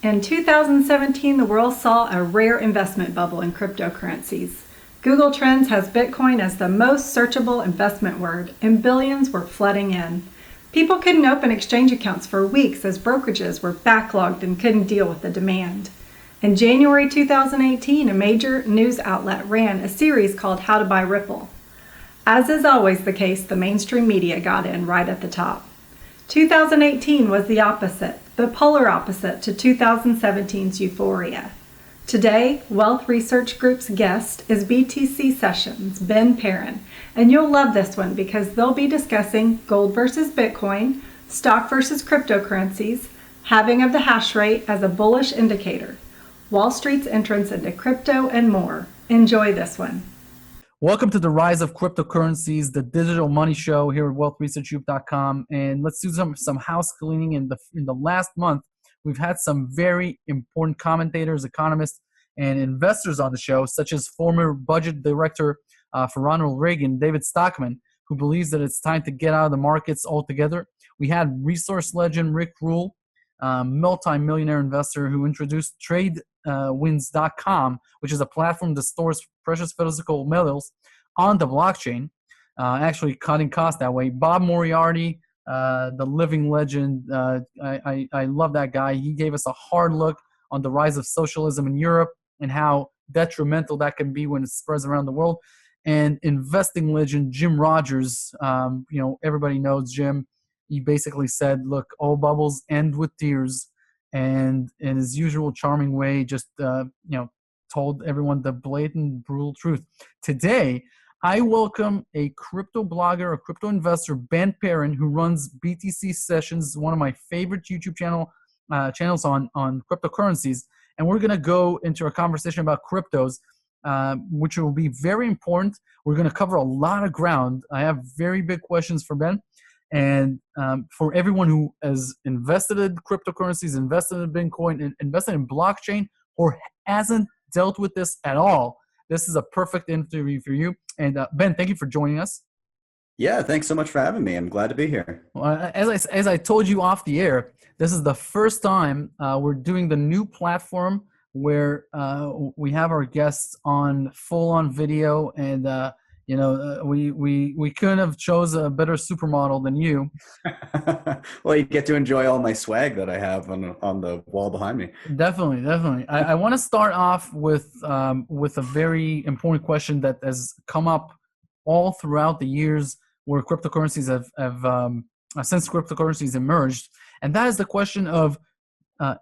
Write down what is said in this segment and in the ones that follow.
In 2017, the world saw a rare investment bubble in cryptocurrencies. Google Trends has Bitcoin as the most searchable investment word, and billions were flooding in. People couldn't open exchange accounts for weeks as brokerages were backlogged and couldn't deal with the demand. In January 2018, a major news outlet ran a series called How to Buy Ripple. As is always the case, the mainstream media got in right at the top. 2018 was the opposite, the polar opposite to 2017's euphoria. Today, Wealth Research Group's guest is BTC Sessions' Perrin, and you'll love this one because they'll be discussing gold versus Bitcoin, stock versus cryptocurrencies, halving of the hash rate as a bullish indicator, Wall Street's entrance into crypto, and more. Enjoy this one. Welcome to the Rise of Cryptocurrencies, the digital money show here at wealthresearchgroup.com. And let's do some house cleaning. In the last month, we've had some very important commentators, economists, and investors on the show, such as former budget director for Ronald Reagan, David Stockman, who believes that it's time to get out of the markets altogether. We had resource legend Rick Rule, multi-millionaire investor who introduced TradeWinds.com, which is a platform that stores precious physical metals on the blockchain, actually cutting costs that way. Bob Moriarty, the living legend, I love that guy. He gave us a hard look on the rise of socialism in Europe and how detrimental that can be when it spreads around the world. And investing legend Jim Rogers, everybody knows Jim. He basically said, look, all bubbles end with tears. And in his usual charming way, just, told everyone the blatant, brutal truth. Today, I welcome a crypto blogger, a crypto investor, Perrin, who runs BTC Sessions, one of my favorite YouTube channels on cryptocurrencies. And we're going to go into a conversation about cryptos, which will be very important. We're going to cover a lot of ground. I have very big questions for Ben. And for everyone who has invested in cryptocurrencies, invested in Bitcoin, invested in blockchain, or hasn't dealt with this at all, this is a perfect interview for you. And Ben, thank you for joining us. Yeah, thanks so much for having me. I'm glad to be here. Well, as I told you off the air, this is the first time we're doing the new platform where we have our guests on full-on video, and we couldn't have chose a better supermodel than you. Well, you get to enjoy all my swag that I have on the wall behind me. Definitely. I want to start off with a very important question that has come up all throughout the years where cryptocurrencies have since cryptocurrencies emerged, and that is the question of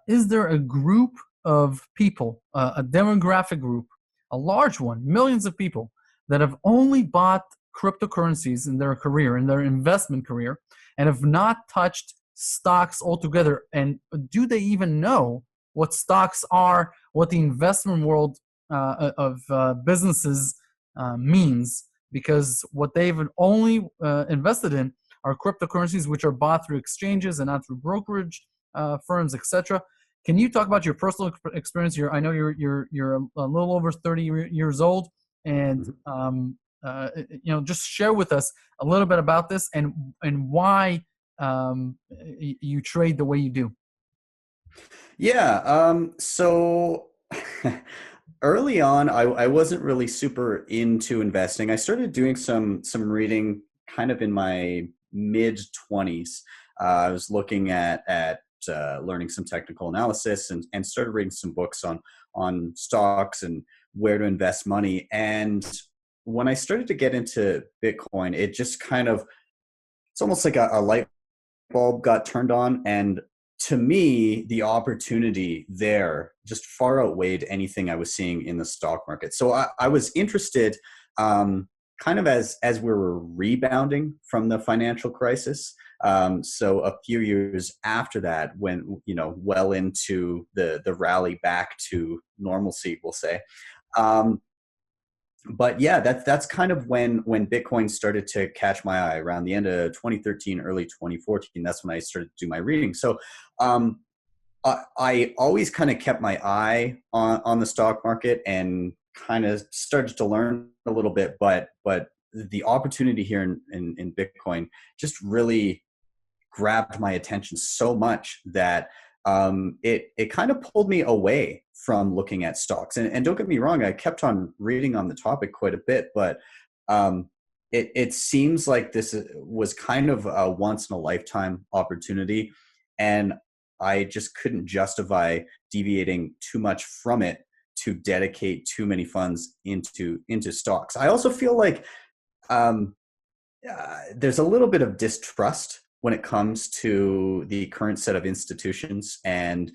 is there a group of people, a demographic group, a large one, millions of people, that have only bought cryptocurrencies in their career, in their investment career, and have not touched stocks altogether? And do they even know what stocks are, what the investment world of businesses means? Because what they've only invested in are cryptocurrencies, which are bought through exchanges and not through brokerage firms, etc. Can you talk about your personal experience? I know you're a little over 30 years old, and just share with us a little bit about this and why you trade the way you do. Yeah. So early on, I wasn't really super into investing. I started doing some reading kind of in my mid 20s. I was looking at learning some technical analysis and started reading some books on stocks and where to invest money. And when I started to get into Bitcoin, it just it's almost like a light bulb got turned on. And to me, the opportunity there just far outweighed anything I was seeing in the stock market. So I was interested kind of as we were rebounding from the financial crisis. So a few years after that, when, well into the rally back to normalcy, we'll say. But yeah, that's kind of when Bitcoin started to catch my eye around the end of 2013, early 2014. That's when I started to do my reading. So I always kind of kept my eye on the stock market and kind of started to learn a little bit, but the opportunity here in Bitcoin just really grabbed my attention so much that it kind of pulled me away from looking at stocks. And don't get me wrong, I kept on reading on the topic quite a bit, but it seems like this was kind of a once in a lifetime opportunity, and I just couldn't justify deviating too much from it to dedicate too many funds into stocks. I also feel like um, there's a little bit of distrust when it comes to the current set of institutions and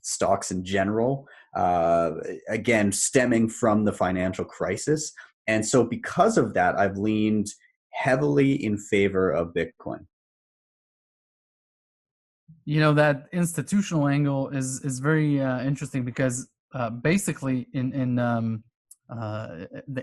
stocks in general. Again, stemming from the financial crisis, and so because of that, I've leaned heavily in favor of Bitcoin. That institutional angle is very interesting because basically the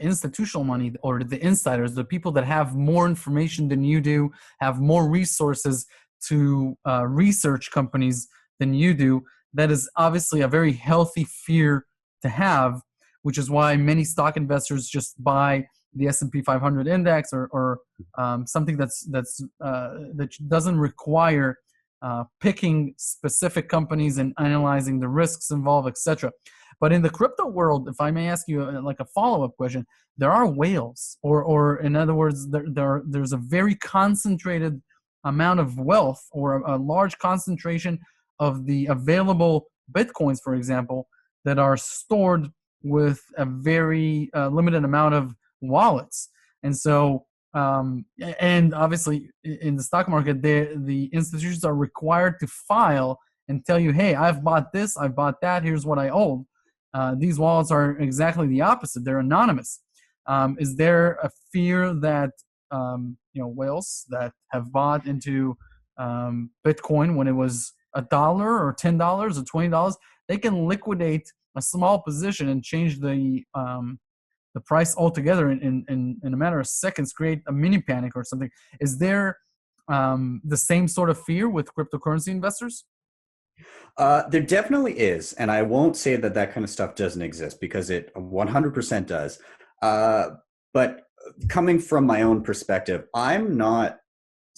institutional money, or the insiders, the people that have more information than you do, have more resources to research companies than you do. That is obviously a very healthy fear to have, which is why many stock investors just buy the S&P 500 index or something that doesn't require picking specific companies and analyzing the risks involved, etc. But in the crypto world, if I may ask you like a follow-up question, there are whales, or in other words, there's a very concentrated amount of wealth, or a large concentration of the available Bitcoins, for example, that are stored with a very limited amount of wallets. And so, and obviously in the stock market, the institutions are required to file and tell you, hey, I've bought this, I've bought that, here's what I own. These wallets are exactly the opposite. They're anonymous. Is there a fear that whales that have bought into Bitcoin when it was $1 or $10 or $20, they can liquidate a small position and change the price altogether in a matter of seconds, create a mini panic or something? Is there the same sort of fear with cryptocurrency investors? There definitely is, and I won't say that that kind of stuff doesn't exist, because it 100% does. But coming from my own perspective, I'm not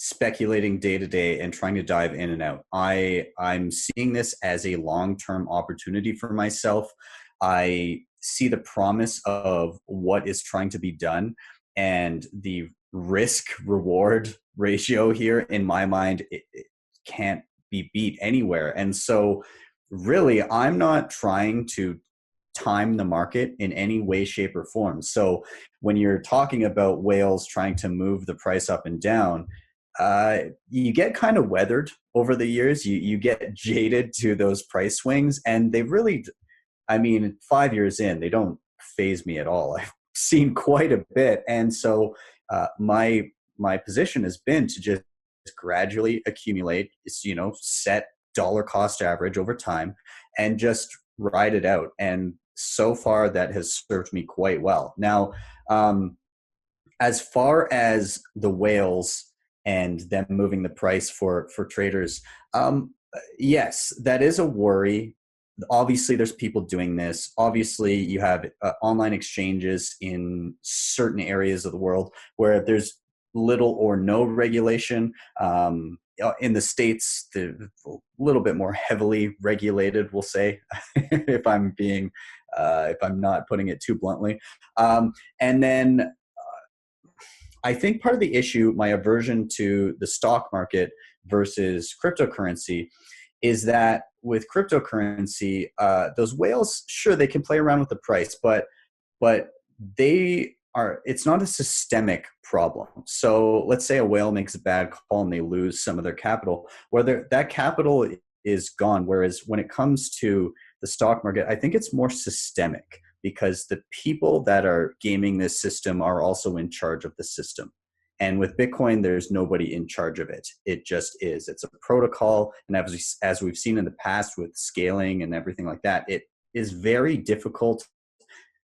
speculating day to day and trying to dive in and out. I'm seeing this as a long-term opportunity for myself. I see the promise of what is trying to be done, and the risk reward ratio here, in my mind, it can't be beat anywhere. And so really, I'm not trying to time the market in any way, shape, or form. So when you're talking about whales trying to move the price up and down, you get kind of weathered over the years. You get jaded to those price swings, and they really, 5 years in, they don't phase me at all. I've seen quite a bit. And so my position has been to just gradually accumulate, set dollar cost average over time and just ride it out. And so far that has served me quite well. Now, as far as the whales and them moving the price for traders, yes, that is a worry. Obviously, there's people doing this. Obviously, you have online exchanges in certain areas of the world where there's little or no regulation. In the States, they're a little bit more heavily regulated, we'll say, if I'm not putting it too bluntly. And then I think part of the issue, my aversion to the stock market versus cryptocurrency, is that with cryptocurrency, those whales, sure, they can play around with the price, but it's not a systemic problem. So let's say a whale makes a bad call and they lose some of their capital, whether that capital is gone. Whereas when it comes to the stock market, I think it's more systemic, because the people that are gaming this system are also in charge of the system. And with Bitcoin, there's nobody in charge of it. It just is. It's a protocol. And as we've seen in the past with scaling and everything like that, it is very difficult,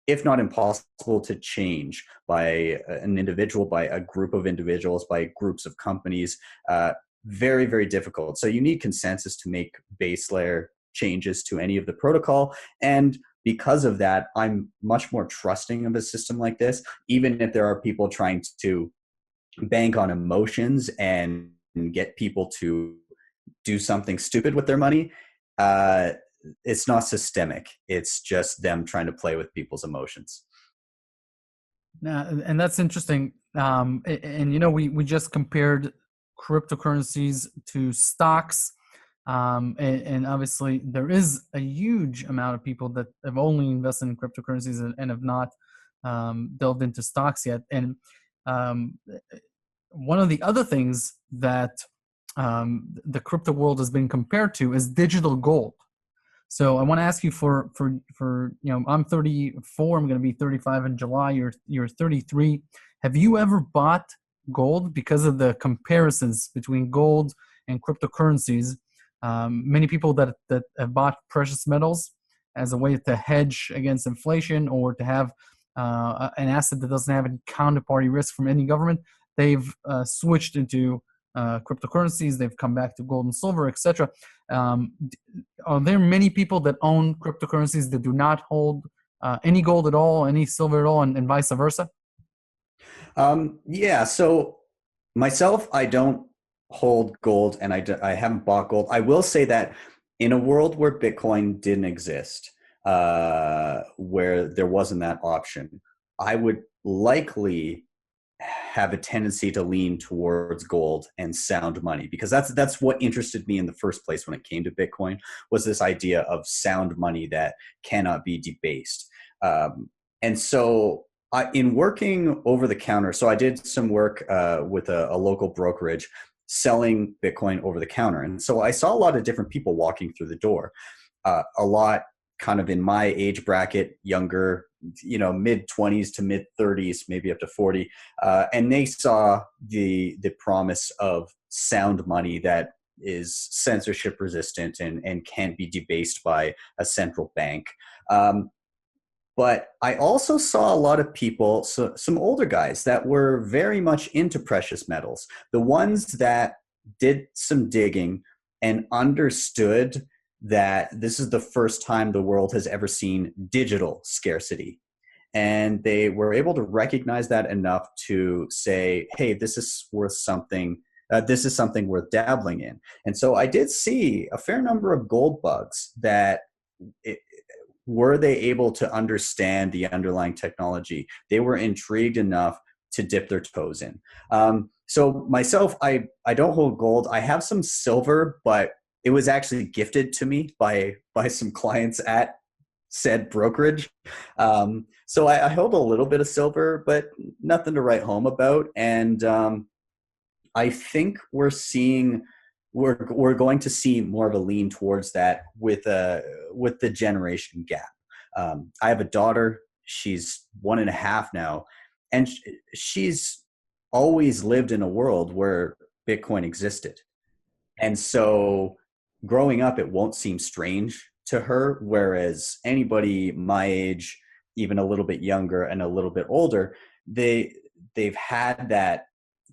if not impossible, to change by an individual, by a group of individuals, by groups of companies. Very, very difficult. So you need consensus to make base layer changes to any of the protocol. And because of that, I'm much more trusting of a system like this, even if there are people trying to bank on emotions and get people to do something stupid with their money, uh, it's not systemic. It's just them trying to play with people's emotions. And that's interesting. And you know, we just compared cryptocurrencies to stocks. And obviously there is a huge amount of people that have only invested in cryptocurrencies and have not delved into stocks yet. And um, one of the other things that the crypto world has been compared to is digital gold. So I want to ask you for I'm 34. I'm going to be 35 in July. You're 33. Have you ever bought gold because of the comparisons between gold and cryptocurrencies? Many people that have bought precious metals as a way to hedge against inflation or to have an asset that doesn't have any counterparty risk from any government, they've switched into cryptocurrencies. They've come back to gold and silver, etc. Are there many people that own cryptocurrencies that do not hold any gold at all, any silver at all, and vice versa? Yeah. So myself, I don't hold gold, and I haven't bought gold. I will say that in a world where Bitcoin didn't exist, where there wasn't that option, I would likely have a tendency to lean towards gold and sound money, because that's what interested me in the first place when it came to Bitcoin, was this idea of sound money that cannot be debased. And so in working over the counter, so I did some work with a local brokerage selling Bitcoin over the counter. And so I saw a lot of different people walking through the door, a lot kind of in my age bracket, younger, mid 20s to mid 30s, maybe up to 40. And they saw the promise of sound money that is censorship resistant and can't be debased by a central bank. But I also saw a lot of people, so some older guys that were very much into precious metals, the ones that did some digging and understood that this is the first time the world has ever seen digital scarcity. And they were able to recognize that enough to say, hey, this is worth something. This is something worth dabbling in. And so I did see a fair number of gold bugs that were they able to understand the underlying technology, they were intrigued enough to dip their toes in. So myself, I don't hold gold. I have some silver, but it was actually gifted to me by some clients at said brokerage. So I hold a little bit of silver, but nothing to write home about. And I think we're going to see more of a lean towards that with the generation gap. I have a daughter. She's 1.5 now, and she's always lived in a world where Bitcoin existed. And so growing up, it won't seem strange to her, whereas anybody my age, even a little bit younger and a little bit older, they've had that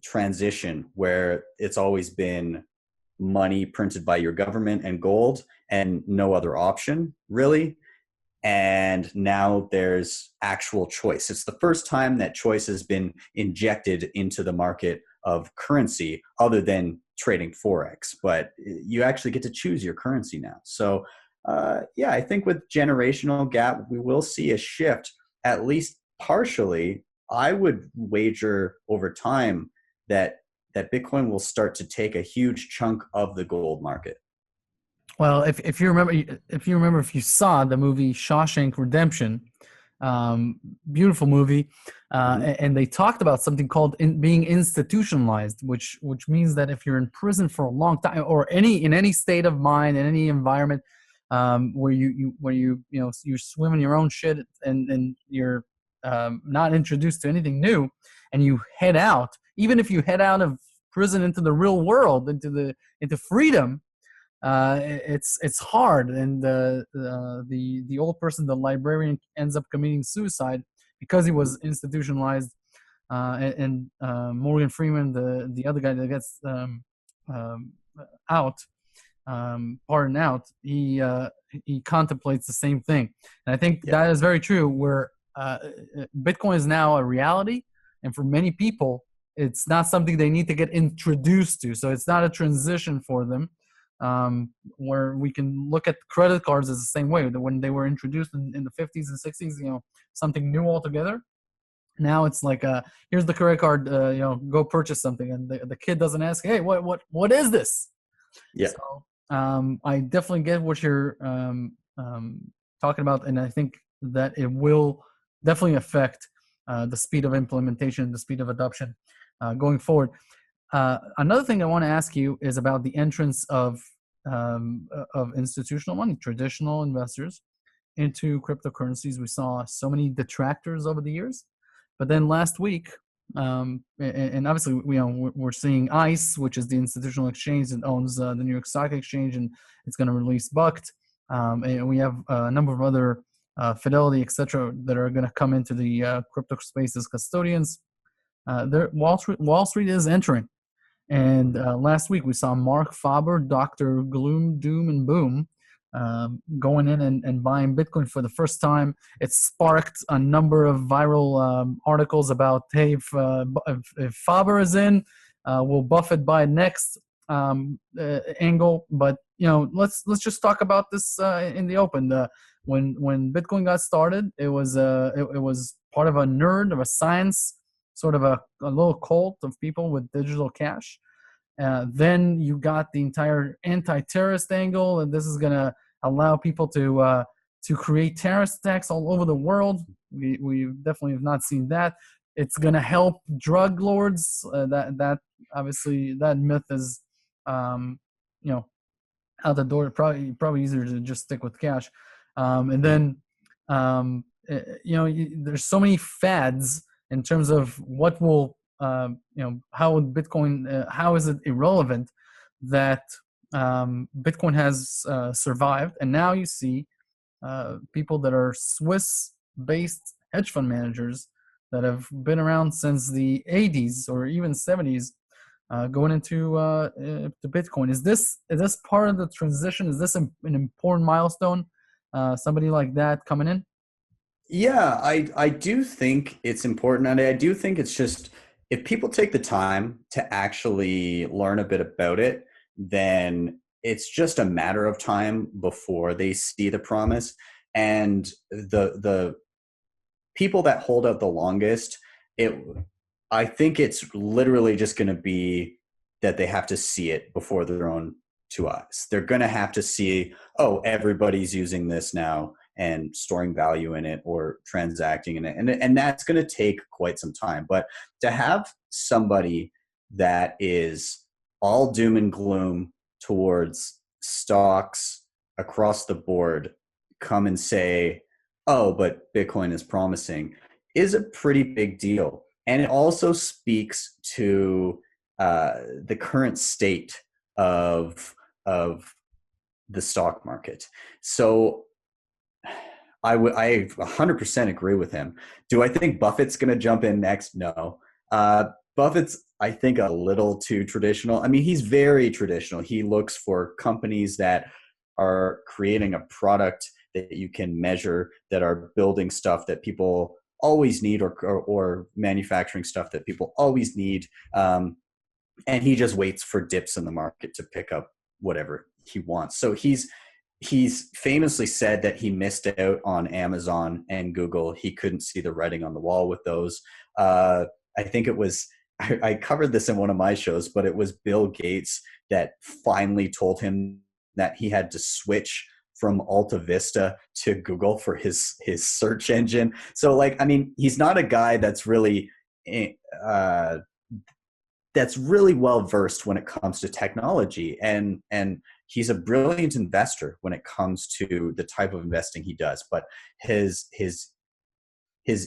transition where it's always been money printed by your government and gold and no other option really. And now there's actual choice. It's the first time that choice has been injected into the market of currency other than trading Forex, but you actually get to choose your currency now. So yeah, I think with generational gap, we will see a shift, at least partially. I would wager over time that Bitcoin will start to take a huge chunk of the gold market. Well, if you saw the movie Shawshank Redemption, beautiful movie, and they talked about something called being institutionalized, which means that if you're in prison for a long time, or in any state of mind, in any environment, where you swim in your own shit and you're not introduced to anything new, and you head out, even if you head out of prison into the real world, into freedom. It's hard, and the old person, the librarian, ends up committing suicide because he was institutionalized. And Morgan Freeman, the other guy that gets out, pardoned out, he contemplates the same thing, and I think that is very true. Where Bitcoin is now a reality, and for many people, it's not something they need to get introduced to. So it's not a transition for them. where we can look at credit cards as the same way. When they were introduced in the 50s and 60s, something new altogether. Now it's like, here's the credit card, go purchase something, and the kid doesn't ask, hey, what is this? Yeah. So I definitely get what you're talking about, and I think that it will definitely affect the speed of implementation, the speed of adoption going forward. Another thing I want to ask you is about the entrance of institutional money, traditional investors into cryptocurrencies. We saw so many detractors over the years, but then last week, and obviously we're seeing ICE, which is the institutional exchange that owns the New York Stock Exchange, and it's going to release Bucked, and we have a number of other Fidelity, etc., that are going to come into the crypto space as custodians. Wall Street is entering. And last week we saw Mark Faber, Dr. Gloom, Doom, and Boom, going in and buying Bitcoin for the first time. It sparked a number of viral articles about, hey, if Faber is in, will Buffett buy next angle? But let's just talk about this in the open. When Bitcoin got started, it was part of a nerd of a science, sort of a little cult of people with digital cash. Then you got the entire anti-terrorist angle, and this is going to allow people to create terrorist attacks all over the world. We definitely have not seen that. It's going to help drug lords. That obviously that myth is, out the door. Probably easier to just stick with cash. And then there's so many fads in terms of what will, how Bitcoin, how is it irrelevant that Bitcoin has survived. And now you see people that are Swiss-based hedge fund managers that have been around since the 80s or even 70s going into the Bitcoin. Is this part of the transition? Is this an important milestone? Somebody like that coming in? Yeah, I do think it's important. And I do think it's just, if people take the time to actually learn a bit about it, then it's just a matter of time before they see the promise. And the people that hold out the longest, I think it's literally just going to be that they have to see it before their own two eyes. They're going to have to see, oh, everybody's using this now and storing value in it or transacting in it. And that's going to take quite some time. But to have somebody that is all doom and gloom towards stocks across the board come and say, oh, but Bitcoin is promising, is a pretty big deal. And it also speaks to the current state of the stock market. So I 100% agree with him. Do I think Buffett's going to jump in next? No. Buffett's, I think, a little too traditional. I mean, he's very traditional. He looks for companies that are creating a product that you can measure, that are building stuff that people always need, or manufacturing stuff that people always need. And he just waits for dips in the market to pick up whatever he wants. So he's famously said that he missed out on Amazon and Google. He couldn't see the writing on the wall with those. I think it was, I covered this in one of my shows, but it was Bill Gates that finally told him that he had to switch from Alta Vista to Google for his search engine. So, like, I mean, he's not a guy that's really well versed when it comes to technology, and he's a brilliant investor when it comes to the type of investing he does. But his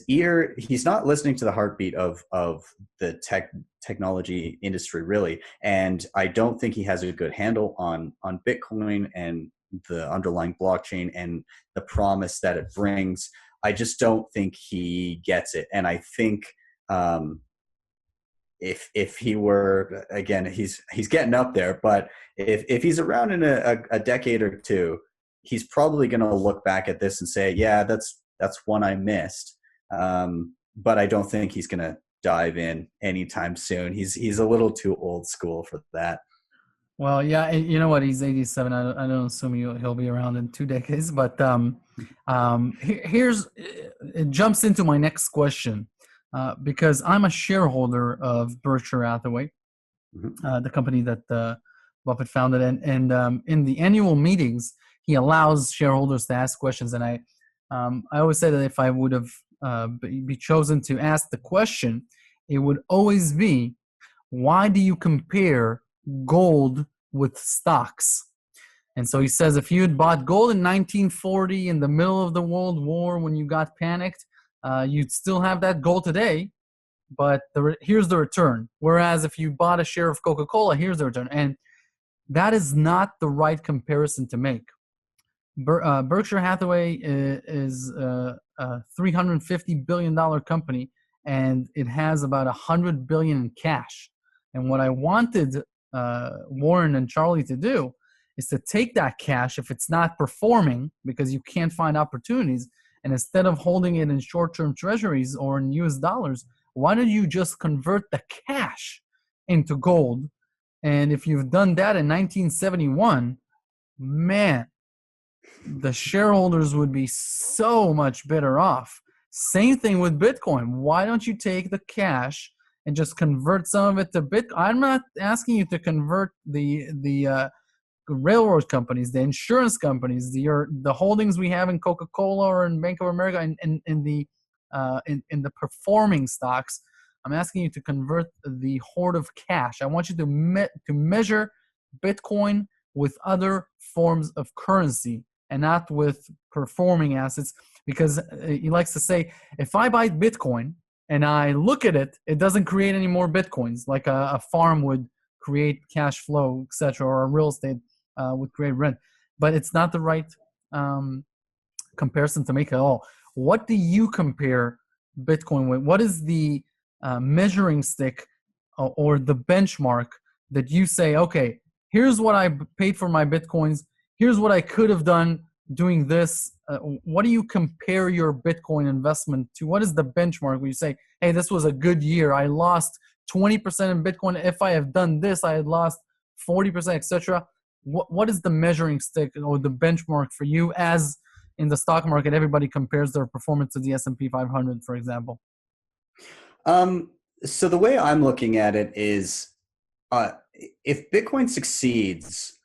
ear, he's not listening to the heartbeat of the technology industry, really. And I don't think he has a good handle on Bitcoin and the underlying blockchain and the promise that it brings. I just don't think he gets it. And I think if he were, again, he's getting up there, but if he's around in a decade or two, he's probably going to look back at this and say, yeah, that's one I missed. But I don't think he's going to dive in anytime soon. He's a little too old school for that. Well, yeah, you know what? He's 87. I don't assume he'll be around in 2 decades. But here's it jumps into my next question because I'm a shareholder of Berkshire Hathaway, Mhm. the company that Buffett founded, and in the annual meetings, he allows shareholders to ask questions. And I always say that if I would have be chosen to ask the question, it would always be, why do you compare gold with stocks? And so he says, if you had bought gold in 1940 in the middle of the World War when you got panicked, you'd still have that gold today, but here's the return. Whereas if you bought a share of Coca-Cola, here's the return. And that is not the right comparison to make. Berkshire Hathaway is a $350 billion company, and it has about $100 billion in cash. And what I wanted Warren and Charlie to do is to take that cash if it's not performing because you can't find opportunities, and instead of holding it in short-term treasuries or in US dollars, why don't you just convert the cash into gold? And if you've done that in 1971, man, the shareholders would be so much better off. Same thing with Bitcoin. Why don't you take the cash and just convert some of it to Bitcoin? I'm not asking you to convert the railroad companies, the insurance companies, the holdings we have in Coca-Cola or in Bank of America, and in the performing stocks. I'm asking you to convert the hoard of cash. I want you to measure Bitcoin with other forms of currency and not with performing assets, because he likes to say, if I buy Bitcoin and I look at it, it doesn't create any more Bitcoins like a farm would create cash flow, etc., or a real estate would create rent. But it's not the right comparison to make at all. What do you compare Bitcoin with? What is the measuring stick or the benchmark that you say, okay, here's what I paid for my Bitcoins, here's what I could have done doing this? What do you compare your Bitcoin investment to? What is the benchmark where you say, hey, this was a good year, I lost 20% in Bitcoin, if I have done this I had lost 40%, etc.? What is the measuring stick or the benchmark for you? As in the stock market, everybody compares their performance to the S&P 500, for example. So the way I'm looking at it is, if Bitcoin succeeds,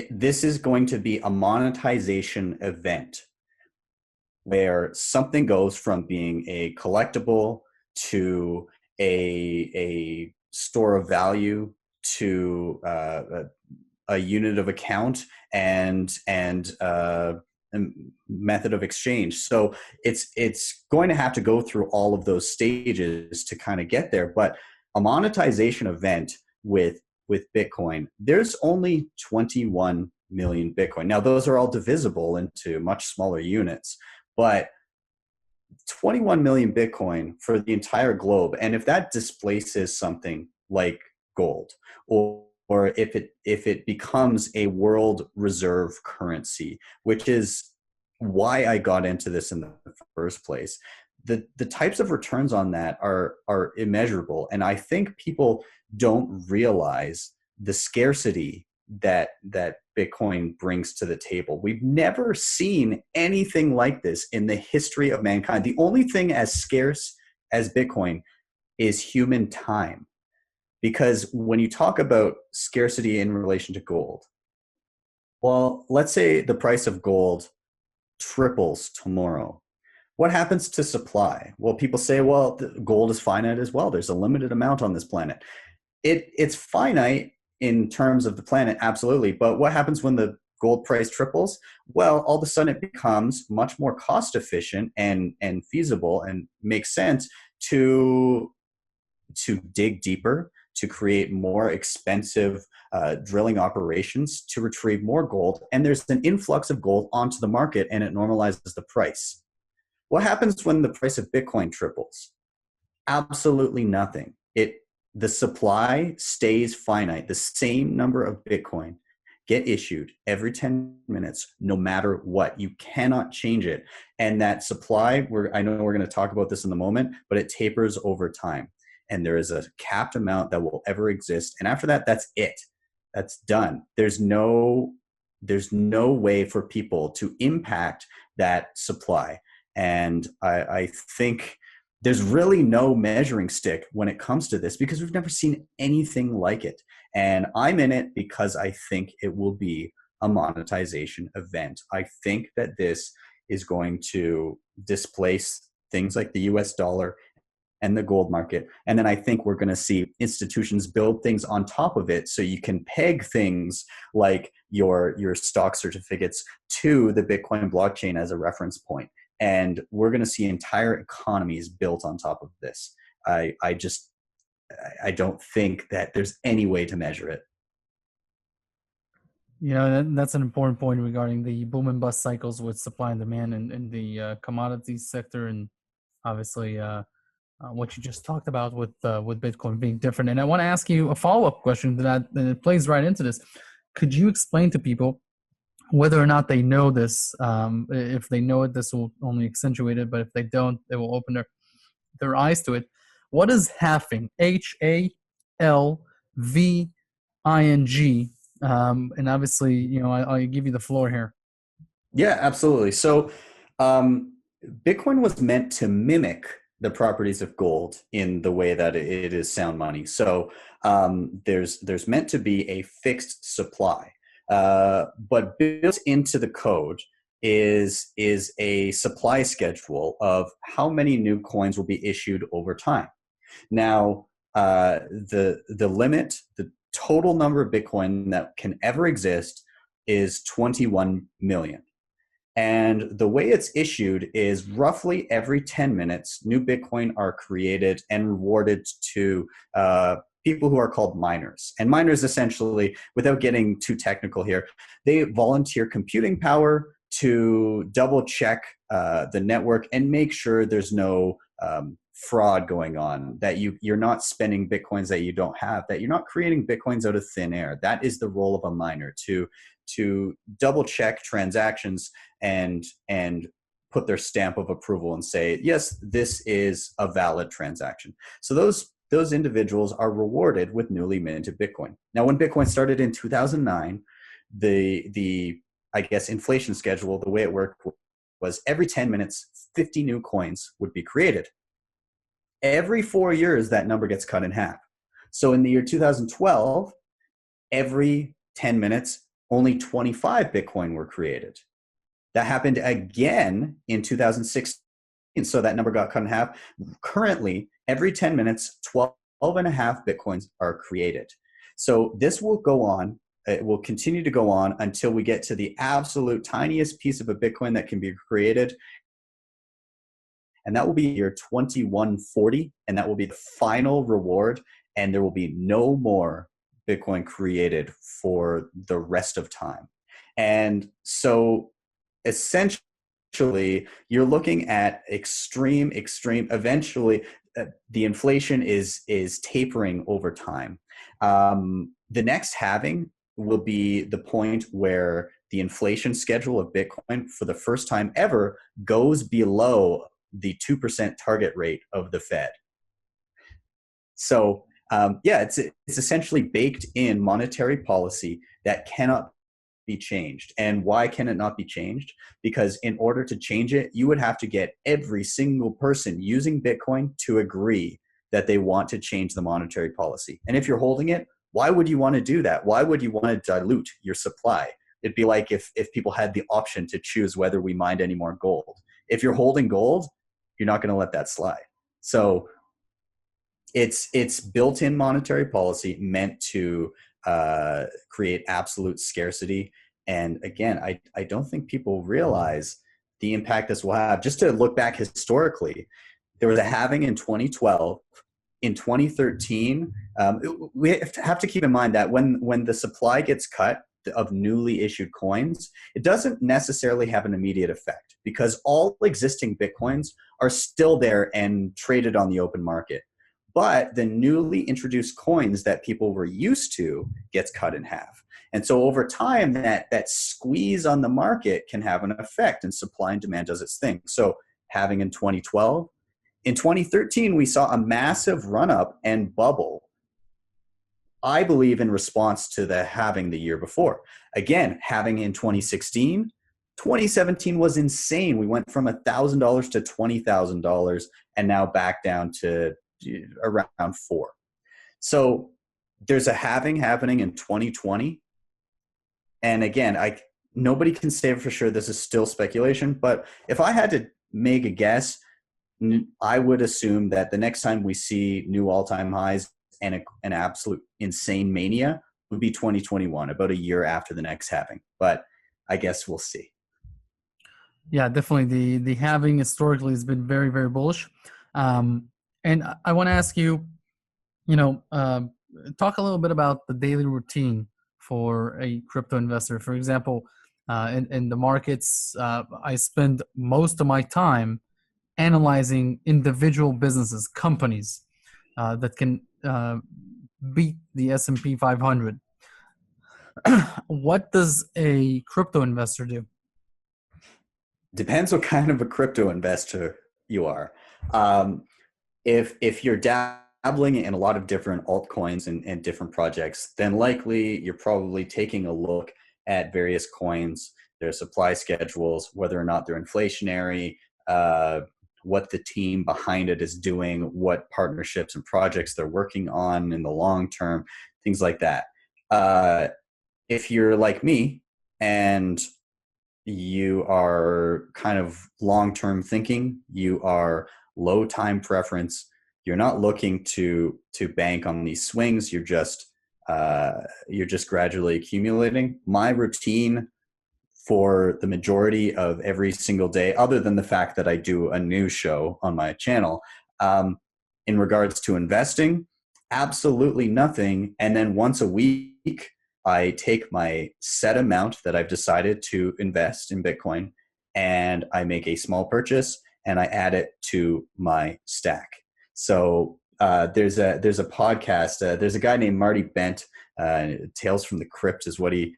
this is going to be a monetization event where something goes from being a collectible to a store of value to a unit of account and method of exchange. So it's going to have to go through all of those stages to kind of get there. But a monetization event with Bitcoin, there's only 21 million Bitcoin. Now those are all divisible into much smaller units, but 21 million Bitcoin for the entire globe. And if that displaces something like gold, or if it becomes a world reserve currency, which is why I got into this in the first place, the types of returns on that are immeasurable. And I think people don't realize the scarcity that Bitcoin brings to the table. We've never seen anything like this in the history of mankind. The only thing as scarce as Bitcoin is human time. Because when you talk about scarcity in relation to gold, well, let's say the price of gold triples tomorrow. What happens to supply? Well, people say, well, gold is finite as well. There's a limited amount on this planet. It's finite in terms of the planet, absolutely. But what happens when the gold price triples? Well, all of a sudden it becomes much more cost efficient and feasible and makes sense to dig deeper, to create more expensive drilling operations to retrieve more gold. And there's an influx of gold onto the market and it normalizes the price. What happens when the price of Bitcoin triples? Absolutely nothing. The supply stays finite. The same number of Bitcoin get issued every 10 minutes, no matter what. You cannot change it. And that supply, I know we're going to talk about this in a moment, but it tapers over time. And there is a capped amount that will ever exist. And after that, that's it. That's done. There's no way for people to impact that supply. And I think there's really no measuring stick when it comes to this because we've never seen anything like it. And I'm in it because I think it will be a monetization event. I think that this is going to displace things like the US dollar and the gold market. And then I think we're going to see institutions build things on top of it so you can peg things like your stock certificates to the Bitcoin blockchain as a reference point. And we're going to see entire economies built on top of this. I don't think that there's any way to measure it. That's an important point regarding the boom and bust cycles with supply and demand in the commodities sector, and obviously what you just talked about with Bitcoin being different. And I want to ask you a follow-up question that it plays right into this. Could you explain to people whether or not they know this? If they know it, this will only accentuate it, but if they don't, it will open their eyes to it. What is halving? Halving. And obviously, I'll give you the floor here. Yeah, absolutely. So Bitcoin was meant to mimic the properties of gold in the way that it is sound money. So there's meant to be a fixed supply, but built into the code is a supply schedule of how many new coins will be issued over time. Now, the limit, the total number of Bitcoin that can ever exist is 21 million. And the way it's issued is roughly every 10 minutes, new Bitcoin are created and rewarded to people who are called miners. And miners essentially, without getting too technical here, they volunteer computing power to double check the network and make sure there's no fraud going on, that you're not spending Bitcoins that you don't have, that you're not creating Bitcoins out of thin air. That is the role of a miner, to double check transactions and put their stamp of approval and say, yes, this is a valid transaction. So those individuals are rewarded with newly minted Bitcoin. Now, when Bitcoin started in 2009, the I guess inflation schedule, the way it worked was every 10 minutes, 50 new coins would be created. Every 4 years, that number gets cut in half. So in the year 2012, every 10 minutes, only 25 Bitcoin were created. That happened again in 2016. So that number got cut in half. Currently, every 10 minutes, 12 and a half Bitcoins are created. So this will go on. It will continue to go on until we get to the absolute tiniest piece of a Bitcoin that can be created. And that will be year 2140. And that will be the final reward. And there will be no more Bitcoin created for the rest of time. And so essentially, you're looking at extreme, eventually the inflation is tapering over time. The next halving will be the point where the inflation schedule of Bitcoin for the first time ever goes below the 2% target rate of the Fed. So it's essentially baked in monetary policy that cannot be changed. And why can it not be changed? Because in order to change it, you would have to get every single person using Bitcoin to agree that they want to change the monetary policy. And if you're holding it, why would you want to do that? Why would you want to dilute your supply? It'd be like if people had the option to choose whether we mined any more gold. If you're holding gold, you're not going to let that slide. So it's built-in monetary policy meant to create absolute scarcity. And again, I don't think people realize the impact this will have. Just to look back historically, there was a halving in 2012. In 2013, we have to keep in mind that when the supply gets cut of newly issued coins, it doesn't necessarily have an immediate effect because all existing Bitcoins are still there and traded on the open market. But the newly introduced coins that people were used to gets cut in half. And so over time, that squeeze on the market can have an effect, and supply and demand does its thing. So halving in 2012, in 2013, we saw a massive run-up and bubble. I believe in response to the halving the year before. Again, halving in 2016, 2017 was insane. We went from $1,000 to $20,000 and now back down to around four. So there's a halving happening in 2020. And again, nobody can say for sure, this is still speculation, but if I had to make a guess, I would assume that the next time we see new all-time highs and an absolute insane mania would be 2021, about a year after the next halving. But I guess we'll see. Yeah, definitely. The halving historically has been very, very bullish. And I want to ask you, talk a little bit about the daily routine for a crypto investor. For example, in the markets, I spend most of my time analyzing individual businesses, companies that can beat the S&P 500. What does a crypto investor do? Depends what kind of a crypto investor you are. If you're dabbling in a lot of different altcoins and different projects, then likely you're probably taking a look at various coins, their supply schedules, whether or not they're inflationary, what the team behind it is doing, what partnerships and projects they're working on in the long term, things like that. If you're like me and you are kind of long-term thinking, you are low time preference, you're not looking to bank on these swings, you're just gradually accumulating. My routine for the majority of every single day, other than the fact that I do a news show on my channel, in regards to investing, absolutely nothing. And then once a week, I take my set amount that I've decided to invest in Bitcoin and I make a small purchase and I add it to my stack. So there's a podcast. There's a guy named Marty Bent. Tales from the Crypt is what he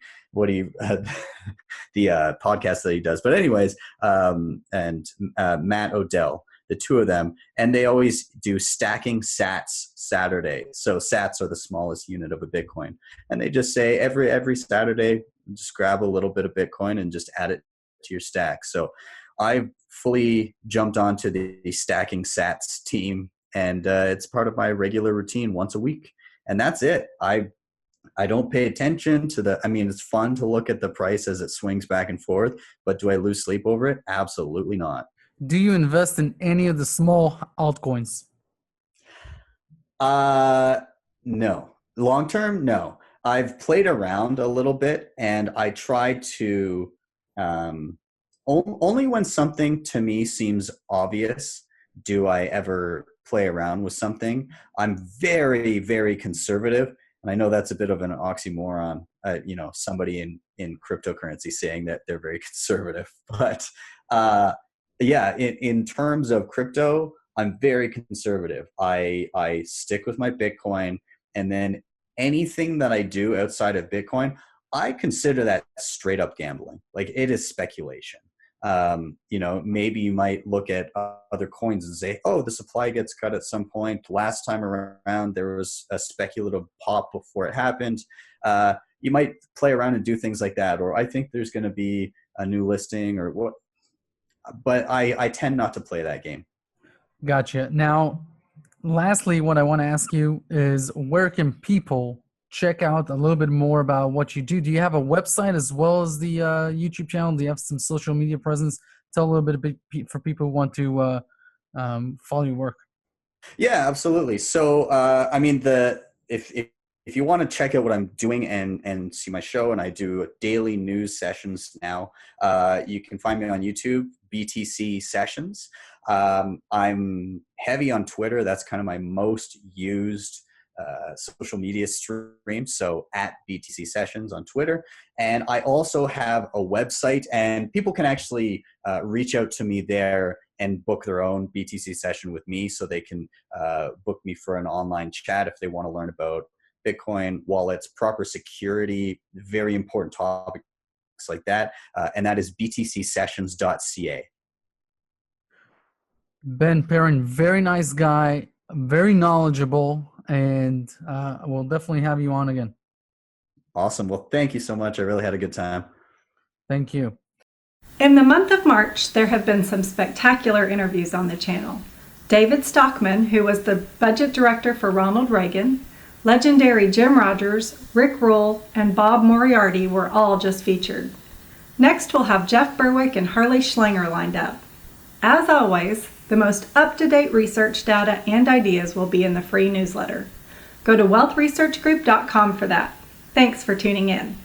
the podcast that he does. But anyways, and Matt Odell, the two of them, and they always do stacking sats Saturday. So sats are the smallest unit of a Bitcoin, and they just say every Saturday, just grab a little bit of Bitcoin and just add it to your stack. So I fully jumped onto the stacking sats team, and it's part of my regular routine once a week, and that's it. I don't pay attention to it's fun to look at the price as it swings back and forth, but do I lose sleep over it? Absolutely not. Do you invest in any of the small altcoins? No. Long term, no. I've played around a little bit, and I try to only when something to me seems obvious do I ever play around with something. I'm very, very conservative. And I know that's a bit of an oxymoron, somebody in cryptocurrency saying that they're very conservative. But in terms of crypto, I'm very conservative. I stick with my Bitcoin, and then anything that I do outside of Bitcoin, I consider that straight up gambling. Like, it is speculation. Maybe you might look at other coins and say, oh, the supply gets cut at some point. Last time around, there was a speculative pop before it happened. You might play around and do things like that. Or I think there's going to be a new listing or what. But I tend not to play that game. Gotcha. Now, lastly, what I want to ask you is, where can people check out a little bit more about what you do? Do you have a website as well as the YouTube channel? Do you have some social media presence? Tell a little bit for people who want to follow your work. Yeah, absolutely. So, if you want to check out what I'm doing and see my show, and I do daily news sessions now, you can find me on YouTube, BTC Sessions. I'm heavy on Twitter. That's kind of my most used social media stream. So at BTC Sessions on Twitter. And I also have a website, and people can actually reach out to me there and book their own BTC session with me. So they can book me for an online chat if they want to learn about Bitcoin, wallets, proper security, very important topics like that. And that is btcsessions.ca. Ben Perrin, very nice guy, very knowledgeable, and we'll definitely have you on again. Awesome. Well, thank you so much. I really had a good time. Thank you. In the month of March, there have been some spectacular interviews on the channel. David Stockman, who was the budget director for Ronald Reagan, legendary Jim Rogers, Rick Rule, and Bob Moriarty were all just featured. Next, we'll have Jeff Berwick and Harley Schlanger lined up. As always, the most up-to-date research data and ideas will be in the free newsletter. Go to wealthresearchgroup.com for that. Thanks for tuning in.